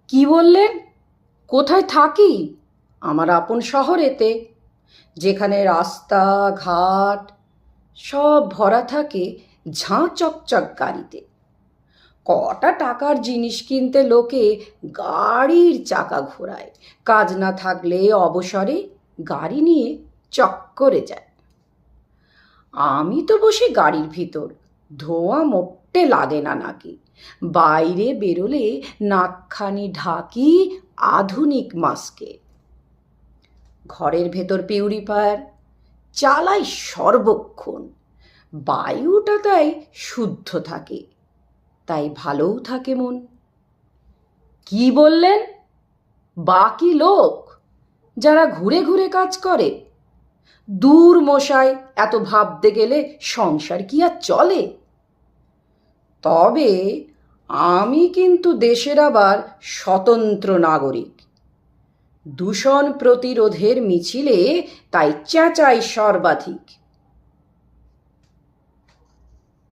কি বললেন? কোথায় থাকি? আমার আপন শহরেতে, যেখানে রাস্তা ঘাট সব ভরা থাকে ঝাঁ চকচক গাড়িতে। কটা টাকার জিনিস কিনতে লোকে গাড়ির চাকা ঘোরায়, কাজ না থাকলে অবসরে গাড়ি নিয়ে চক্করে যায়। আমি তো বসি গাড়ির ভিতর, ধোঁয়া মোটে লাগে না নাকি। বাইরে বেরোলে নাকখানি ঢাকি আধুনিক মাস্কে। ঘরের ভেতর পিউরিফায়ার চালাই সর্বক্ষণ। বায়ুটা তাই শুদ্ধ থাকে, তাই ভালোও থাকে মন। কি বললেন? বাকি লোক যারা ঘুরে ঘুরে কাজ করে? দূর মশাই, এত ভাবতে গেলে সংসার কি আর চলে? তবে আমি কিন্তু দেশের আবার স্বতন্ত্র নাগরিক। দূষণ প্রতিরোধের মিছিলে তাই চেঁচাই সর্বাধিক।